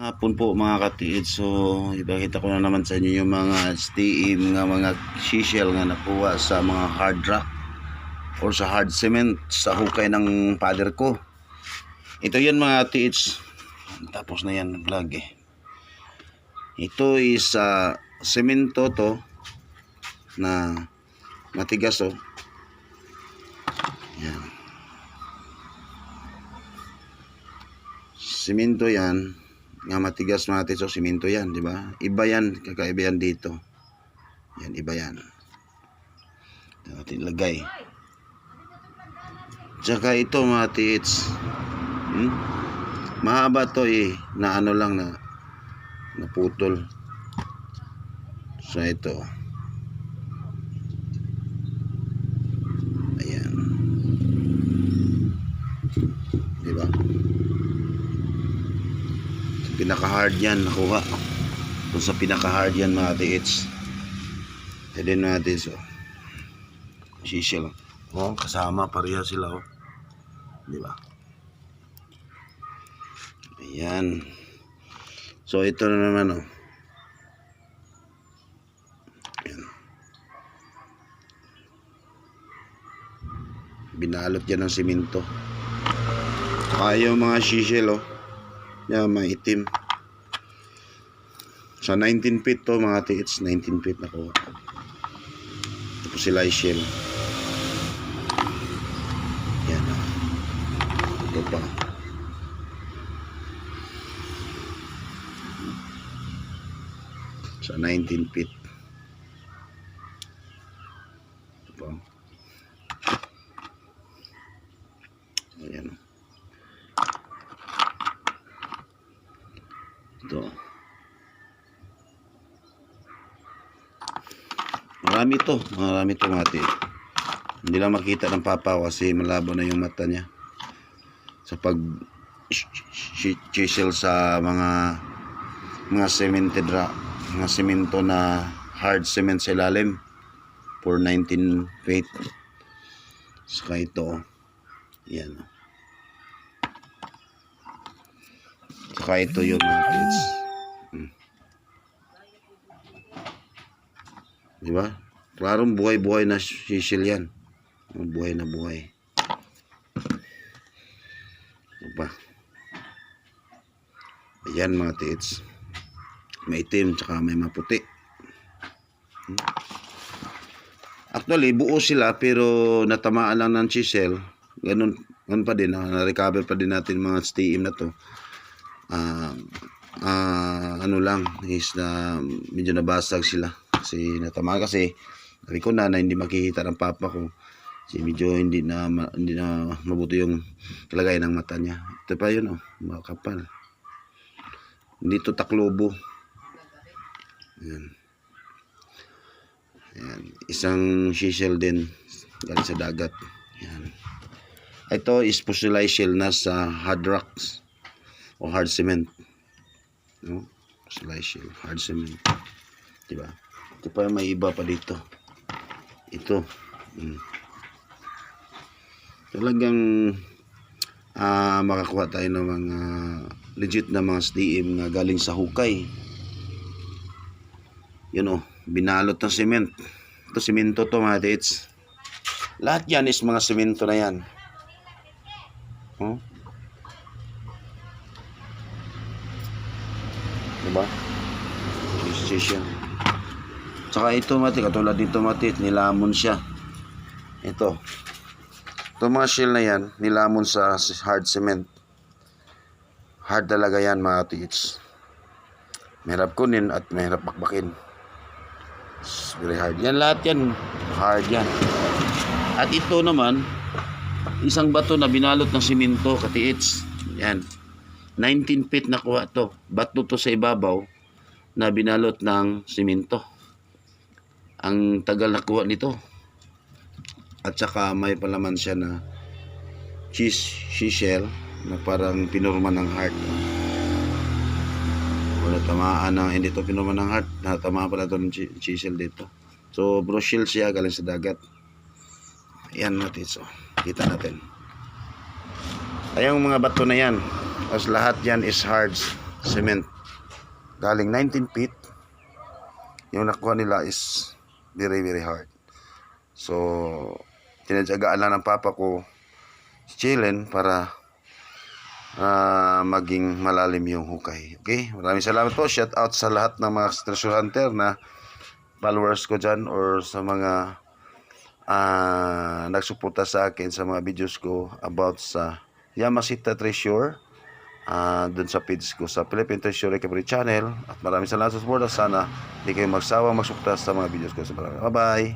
Hapon po mga katiid. So ipakita ko na naman sa inyo yung mga steam nga mga seashell nga nakuha sa mga hard rock or sa hard cement sa hukay ng father ko. Ito yan mga katiid. Tapos na yan vlog eh. Ito is semento to na matigas oh. Yan. Semento yan nga matigas natin, so simento yan, di ba? Iba yan, kakaiba yan dito. Yan, iba yan. Natin lagay. Tsaka ito mga tiits. Mahaba to eh, na ano lang na naputol. So ito. Ayan. Di ba? Pinaka-hard yan nakuha. Kung sa pinaka-hard yan mga tiits. Pwede natin so. Seashell. Oh, kasama pareha sila oh. Di ba? Ayan. So ito na naman oh. Ayan. Binalot yan ng simento. Ayaw mga seashell oh. Yan, maitim. Sa 19 feet to mga tiits, 19 feet na ko. Tapos sila shell. Yan. Ito pa. Sa 19 feet. Ito pa. Ayan. Ito. Marami to mati. Hindi lang makita ng papa kasi malabo na yung mata niya sa pag chisel sa mga cemented rock, mga semento na hard cement sa ilalim for 19 feet. Saka ito yan. Saka ito yung mga kids. Diba? Klarong buhay-buhay na seashell yan. Buhay na buhay. Diba? Ayan mga kids. May itim tsaka may maputi. Actually, buo sila pero natamaan lang ng chisel. Ganun pa din. Na-recover pa din natin mga steam na to. Ano lang is na medyo nabasag sila kasi natama kasi sabi ko na hindi makikita ng papa ko kasi medyo hindi na mabuti yung kalagayan ng mata niya. Ito pa yun oh, makapal, hindi to taklobo. Ayan. Ayan. Isang seashell din galing sa dagat. Ayan. Ito is fossilized shell na sa hard rocks o hard cement, no? Slice shell, hard cement, diba? Ito pa may iba pa dito. Ito, talagang makakuha tayo ng mga legit na mga SDM na galing sa hukay. Yun oh, binalot ng cement. Ito semento to mga dates. Lahat yan is mga semento na yan. Oh. Diba? Siya. Saka ito mati, katulad dito mati, nilamon siya. Ito mga shell na yan, nilamon sa hard cement. Hard talaga yan mga tiits. Mahirap kunin at mahirap bakbakin. It's very hard. Yan lahat yan, hard yan. At ito naman, isang bato na binalot ng simento, katiits. Yan. 19 feet na kuha to. Bato to sa ibabaw na binalot ng simento. Ang tagal na kuha nito. At saka may palaman siya na seashell na parang pinurma ng heart. Wala tamaan ng hindi to pinurma ng heart. Natamaan pala to ng seashell dito. So brushel siya galing sa dagat. Ayan natin. So kita natin. Ayang mga bato na yan. Tapos lahat yan is cement. Galing 19 feet. Yung nakuha nila is very very hard. So, tinadyagaan lang ng papa ko chillen para maging malalim yung hukay. Okay? Maraming salamat po. Shout out sa lahat ng mga treasure hunter na followers ko dyan or sa mga nagsuporta sa akin sa mga videos ko about sa Yamashita Treasure dun sa page ko sa Philippine Treasure Recovery Channel. At maraming salamat sa support. Sana hindi kayo magsawang magsuporta sa mga videos ko. Bye bye.